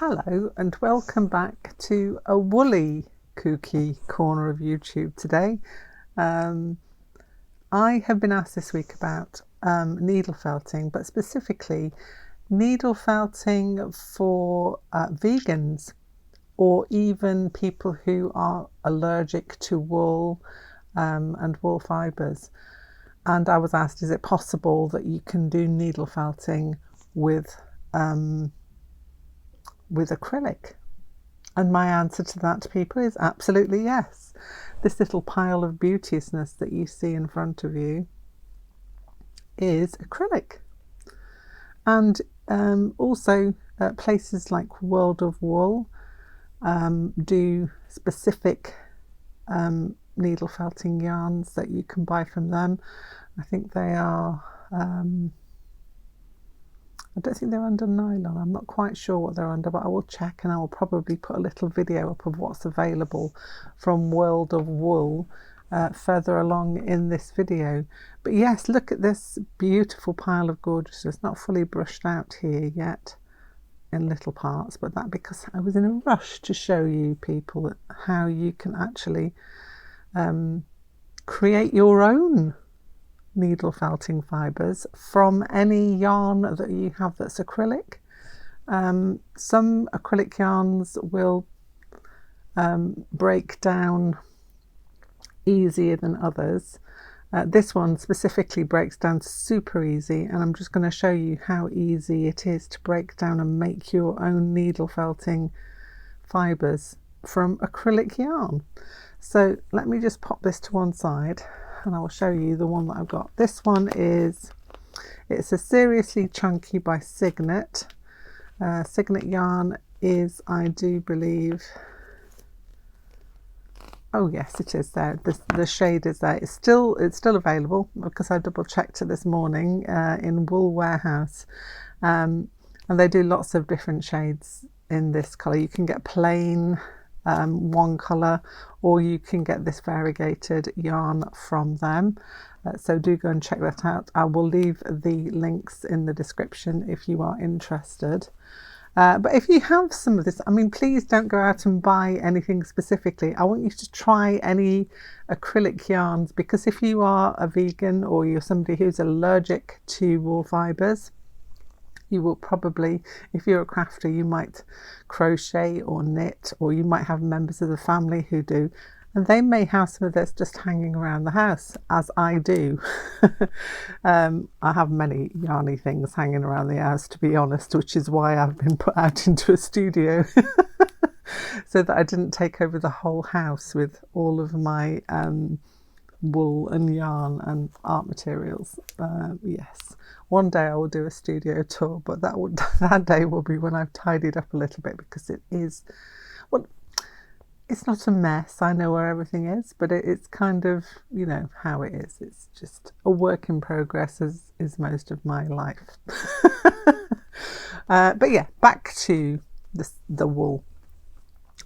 Hello and welcome back to a woolly Kooky Corner of YouTube today. I have been asked this week about needle felting, but specifically needle felting for vegans or even people who are allergic to wool and wool fibres. And I was asked, is it possible that you can do needle felting with acrylic? And my answer to that, people, is absolutely yes. This little pile of beauteousness that you see in front of you is acrylic. And also places like World of Wool do specific needle felting yarns that you can buy from them. I think they are I don't think they're under nylon. I'm not quite sure what they're under, but I will check, and I will probably put a little video up of what's available from World of Wool further along in this video. But yes, look at this beautiful pile of gorgeousness, not fully brushed out here yet in little parts, but that because I was in a rush to show you people how you can actually create your own needle felting fibres from any yarn that you have that's acrylic. Some acrylic yarns will break down easier than others. This one specifically breaks down super easy, and I'm just going to show you how easy it is to break down and make your own needle felting fibres from acrylic yarn. So let me just pop this to one side and I will show you the one that I've got. This one it's a Seriously Chunky by Cygnet. Cygnet yarn is, I do believe, oh yes, it is there. The shade is there. It's still available because I double checked it this morning in Wool Warehouse, and they do lots of different shades in this colour. You can get plain one colour, or you can get this variegated yarn from them, so do go and check that out. I will leave the links in the description if you are interested. But if you have some of this, I mean, please don't go out and buy anything specifically. I want you to try any acrylic yarns, because if you are a vegan or you're somebody who's allergic to wool fibres, you will probably, if you're a crafter, you might crochet or knit, or you might have members of the family who do, and they may have some of this just hanging around the house, as I do. I have many yarny things hanging around the house, to be honest, which is why I've been put out into a studio so that I didn't take over the whole house with all of my wool and yarn and art materials. Yes, one day I will do a studio tour, but that day will be when I've tidied up a little bit, because it is, well, it's not a mess. I know where everything is, but it's kind of, you know how it is. It's just a work in progress, as is most of my life. But yeah, back to the wool.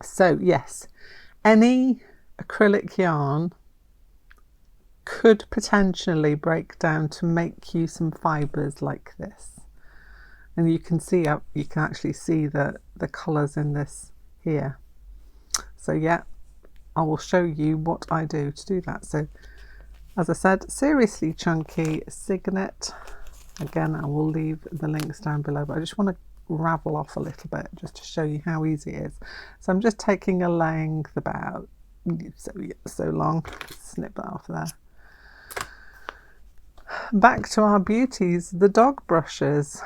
So yes, any acrylic yarn could potentially break down to make you some fibres like this, and you can see, you can actually see the colours in this here. So yeah, I will show you what I do to do that. So as I said, Seriously Chunky Cygnet. Again, I will leave the links down below, but I just want to ravel off a little bit just to show you how easy it is. So I'm just taking a length about so long, snip that off there. Back to our beauties, the dog brushes.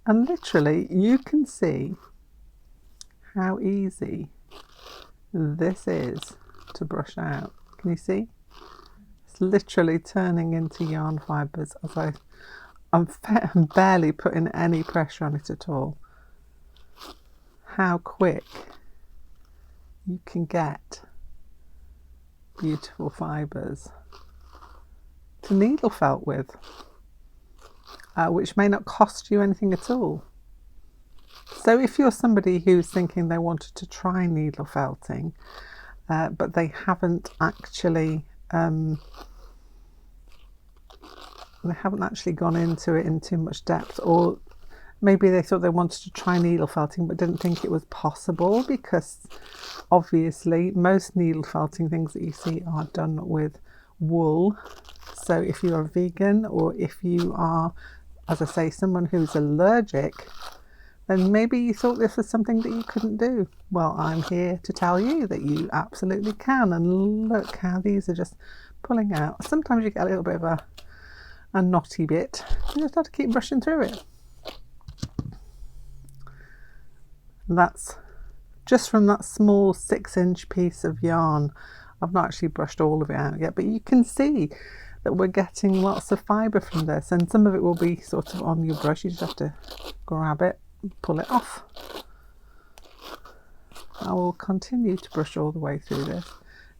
And literally you can see how easy this is to brush out. Can you see? It's literally turning into yarn fibres as I'm barely putting any pressure on it at all. How quick you can get beautiful fibres to needle felt with, which may not cost you anything at all. So if you're somebody who's thinking they wanted to try needle felting, but they haven't actually gone into it in too much depth, or maybe they thought they wanted to try needle felting but didn't think it was possible, because obviously most needle felting things that you see are done with wool. So if you're a vegan, or if you are, as I say, someone who's allergic, then maybe you thought this was something that you couldn't do. Well, I'm here to tell you that you absolutely can. And look how these are just pulling out. Sometimes you get a little bit of a knotty bit. You just have to keep brushing through it. And that's just from that small 6-inch piece of yarn. I've not actually brushed all of it out yet, but you can see that we're getting lots of fibre from this, and some of it will be sort of on your brush. You just have to grab it, pull it off. I will continue to brush all the way through this,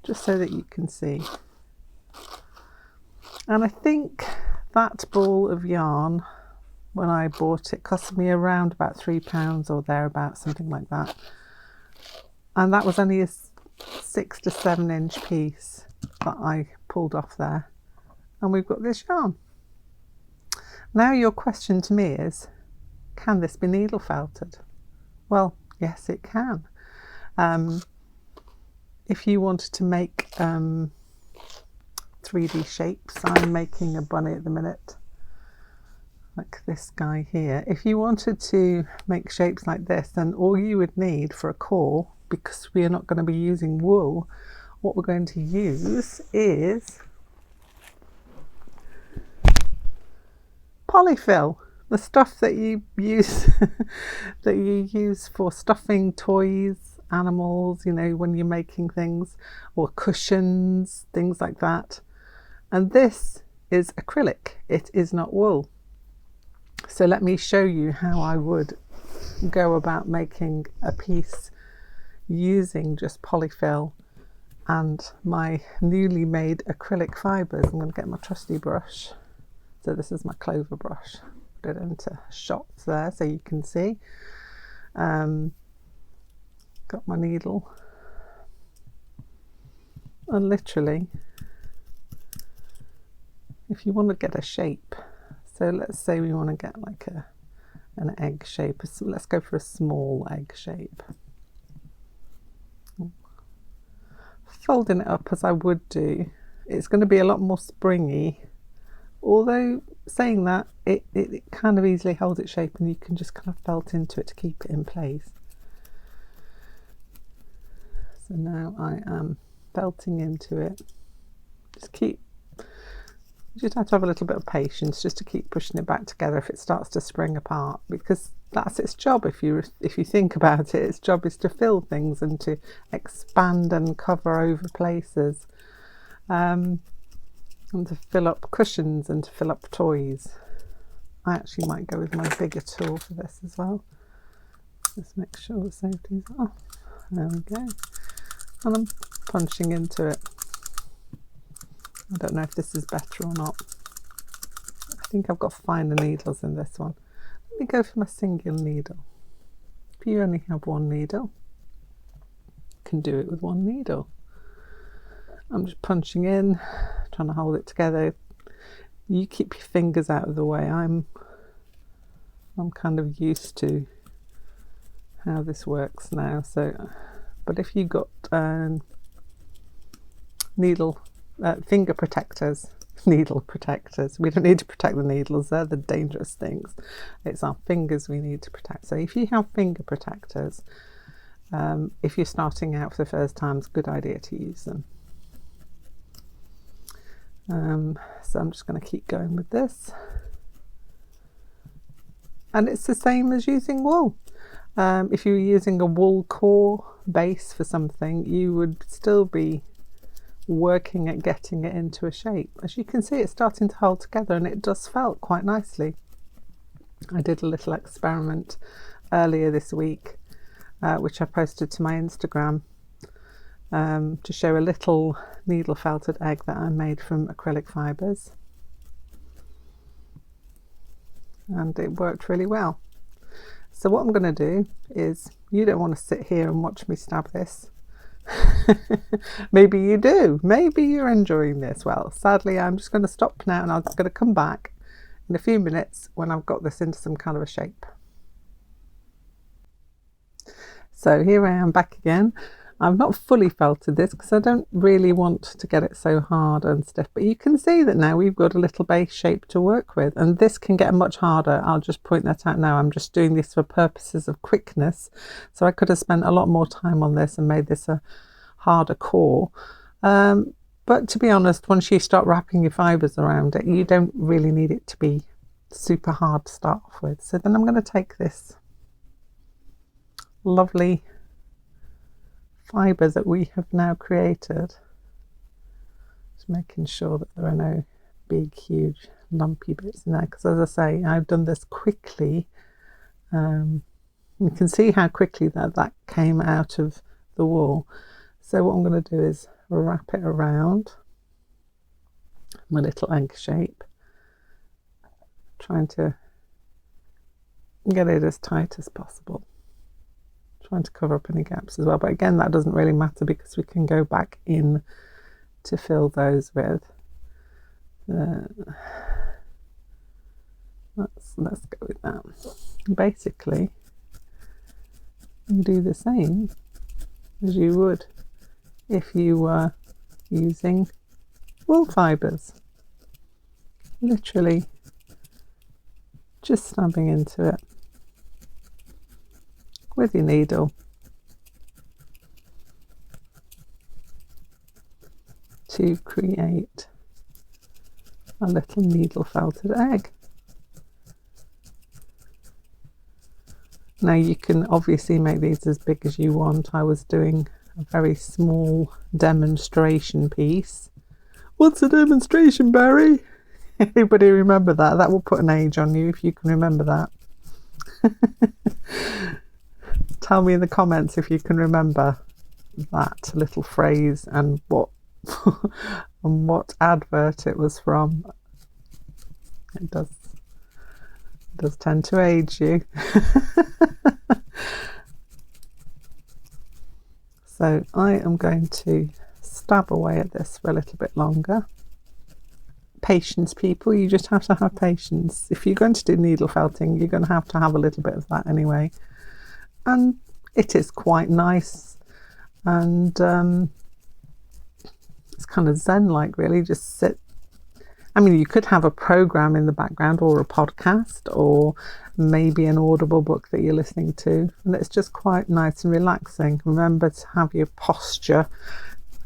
just so that you can see. And I think that ball of yarn, when I bought it, cost me around about £3 or thereabouts, something like that. And that was only a 6 to 7 inch piece that I pulled off there. And we've got this yarn. Now your question to me is, can this be needle felted? Well, yes it can. If you wanted to make 3D shapes, I'm making a bunny at the minute, like this guy here. If you wanted to make shapes like this, then all you would need for a core, because we are not going to be using wool, what we're going to use is polyfil, the stuff that you use that you use for stuffing toys, animals, you know, when you're making things, or cushions, things like that. And this is acrylic, it is not wool. So let me show you how I would go about making a piece using just polyfil and my newly made acrylic fibres. I'm going to get my trusty brush. So this is my clover brush. Put it into shots there so you can see. Got my needle. And literally, if you want to get a shape, so let's say we want to get like an egg shape. Let's go for a small egg shape. Folding it up as I would do, it's going to be a lot more springy. Although saying that, it kind of easily holds its shape, and you can just kind of felt into it to keep it in place. So now I am felting into it. You just have to have a little bit of patience just to keep pushing it back together if it starts to spring apart, because that's its job. If you think about it, its job is to fill things and to expand and cover over places, and to fill up cushions and to fill up toys. I actually might go with my bigger tool for this as well. Just make sure the safety's off. There we go. And I'm punching into it. I don't know if this is better or not. I think I've got finer needles in this one. Let me go for my single needle. If you only have one needle, you can do it with one needle. I'm just punching in, trying to hold it together. You keep your fingers out of the way. I'm kind of used to how this works now. So, but if you got finger protectors, needle protectors, we don't need to protect the needles, they're the dangerous things. It's our fingers we need to protect. So if you have finger protectors, if you're starting out for the first time, it's a good idea to use them. So I'm just going to keep going with this, and it's the same as using wool. If you were using a wool core base for something, you would still be working at getting it into a shape. As you can see, it's starting to hold together, and it does felt quite nicely. I did a little experiment earlier this week, which I posted to my Instagram, to show a little needle felted egg that I made from acrylic fibres, and it worked really well. So what I'm going to do is, you don't want to sit here and watch me stab this. Maybe you do, maybe you're enjoying this. Well, sadly I'm just going to stop now, and I'm going to come back in a few minutes when I've got this into some kind of a shape. So here I am back again. I've not fully felted this because I don't really want to get it so hard and stiff, but you can see that now we've got a little base shape to work with, and this can get much harder. I'll just point that out now. I'm just doing this for purposes of quickness, so I could have spent a lot more time on this and made this a harder core. But to be honest, once you start wrapping your fibres around it, you don't really need it to be super hard to start off with. So then I'm going to take this lovely fibres that we have now created, just making sure that there are no big huge lumpy bits in there, because as I say, I've done this quickly. You can see how quickly that came out of the wool. So what I'm going to do is wrap it around my little egg shape, trying to get it as tight as possible, trying to cover up any gaps as well, but again that doesn't really matter because we can go back in to fill those with. Let's go with that. Basically you do the same as you would if you were using wool fibres, literally just stabbing into it with your needle to create a little needle felted egg. Now you can obviously make these as big as you want. I was doing a very small demonstration piece. What's a demonstration, Barry? Anybody remember that? That will put an age on you if you can remember that. Tell me in the comments if you can remember that little phrase and what and what advert it was from. It does tend to age you. So I am going to stab away at this for a little bit longer. Patience, people, you just have to have patience. If you're going to do needle felting, you're going to have a little bit of that anyway. And it is quite nice, and it's kind of zen-like, really. Just sit. I mean, you could have a program in the background, or a podcast, or maybe an Audible book that you're listening to, and it's just quite nice and relaxing. Remember to have your posture.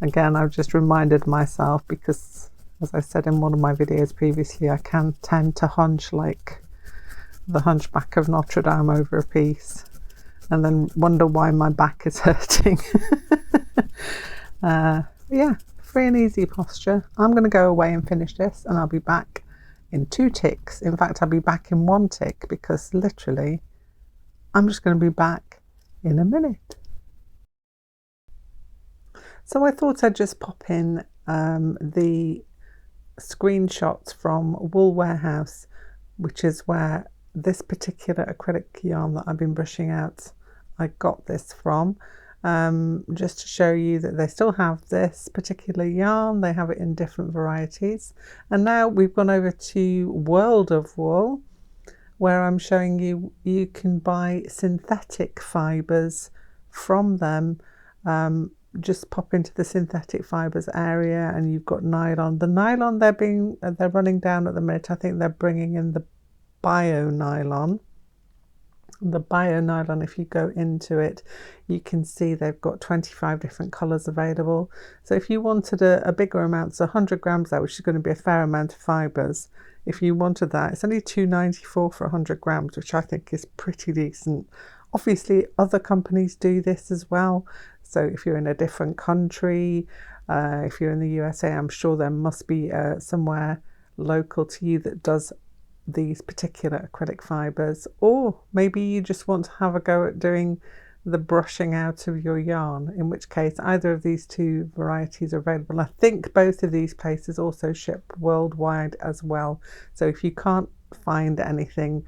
Again, I've just reminded myself, because as I said in one of my videos previously, I can tend to hunch like the Hunchback of Notre Dame over a piece, and then wonder why my back is hurting. Yeah, free and easy posture. I'm going to go away and finish this, and I'll be back in 2 ticks. In fact, I'll be back in 1 tick, because literally I'm just going to be back in a minute. So I thought I'd just pop in the screenshots from Wool Warehouse, which is where this particular acrylic yarn that I've been brushing out, I got this from, just to show you that they still have this particular yarn. They have it in different varieties. And now we've gone over to World of Wool, where I'm showing you you can buy synthetic fibres from them. Just pop into the synthetic fibres area and you've got nylon. The nylon they're running down at the minute. I think they're bringing in the bio nylon. The bio nylon, if you go into it, you can see they've got 25 different colours available. So if you wanted a bigger amount, so 100 grams there, which is going to be a fair amount of fibres, if you wanted that, it's only £2.94 for 100 grams, which I think is pretty decent. Obviously other companies do this as well, so if you're in a different country, if you're in the USA, I'm sure there must be somewhere local to you that does these particular acrylic fibres, or maybe you just want to have a go at doing the brushing out of your yarn, in which case either of these 2 varieties are available. I think both of these places also ship worldwide as well, so if you can't find anything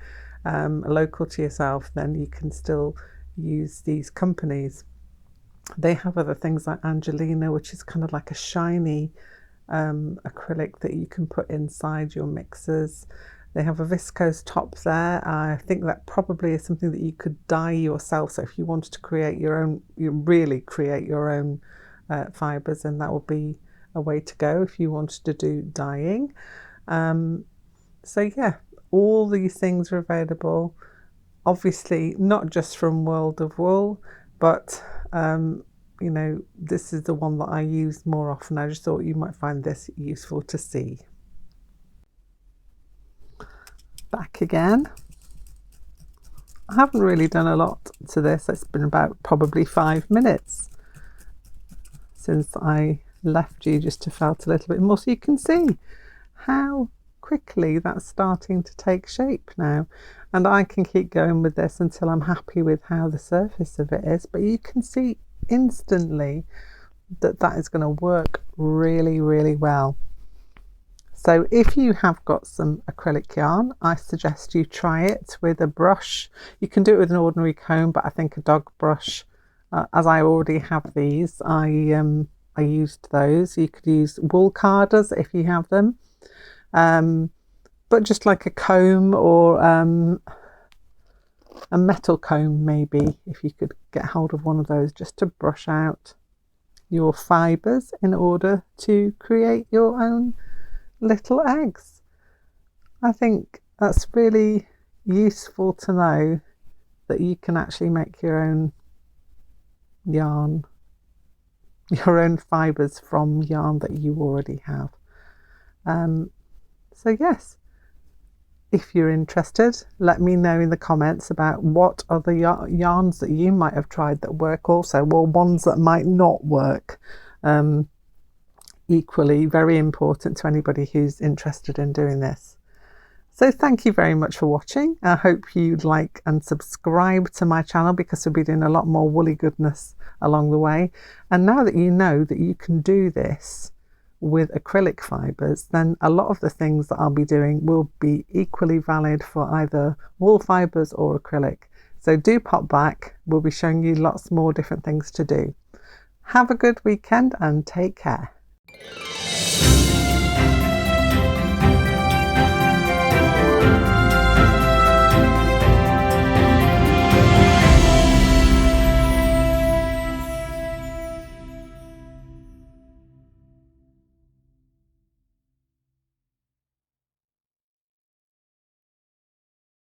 local to yourself, then you can still use these companies. They have other things like Angelina, which is kind of like a shiny acrylic that you can put inside your mixers. They have a viscose top there. I think that probably is something that you could dye yourself. So if you wanted to create your own, you really create your own fibres, and that would be a way to go if you wanted to do dyeing. So yeah, all these things are available. Obviously not just from World of Wool, but you know, this is the one that I use more often. I just thought you might find this useful to see. Back again. I haven't really done a lot to this. It's been about probably 5 minutes since I left you, just to felt a little bit more, so you can see how quickly that's starting to take shape now. And I can keep going with this until I'm happy with how the surface of it is, but you can see instantly that that is going to work really, really well. So if you have got some acrylic yarn, I suggest you try it with a brush. You can do it with an ordinary comb, but I think a dog brush, as I already have these, I used those. You could use wool carders if you have them, but just like a comb, or a metal comb maybe, if you could get hold of one of those, just to brush out your fibres in order to create your own little eggs. I think that's really useful to know that you can actually make your own yarn, your own fibres from yarn that you already have. So yes, if you're interested, let me know in the comments about what other yarns that you might have tried that work also, or ones that might not work. Equally very important to anybody who's interested in doing this. So thank you very much for watching. I hope you like and subscribe to my channel, because we'll be doing a lot more woolly goodness along the way. And now that you know that you can do this with acrylic fibres, then a lot of the things that I'll be doing will be equally valid for either wool fibres or acrylic. So do pop back. We'll be showing you lots more different things to do. Have a good weekend and take care.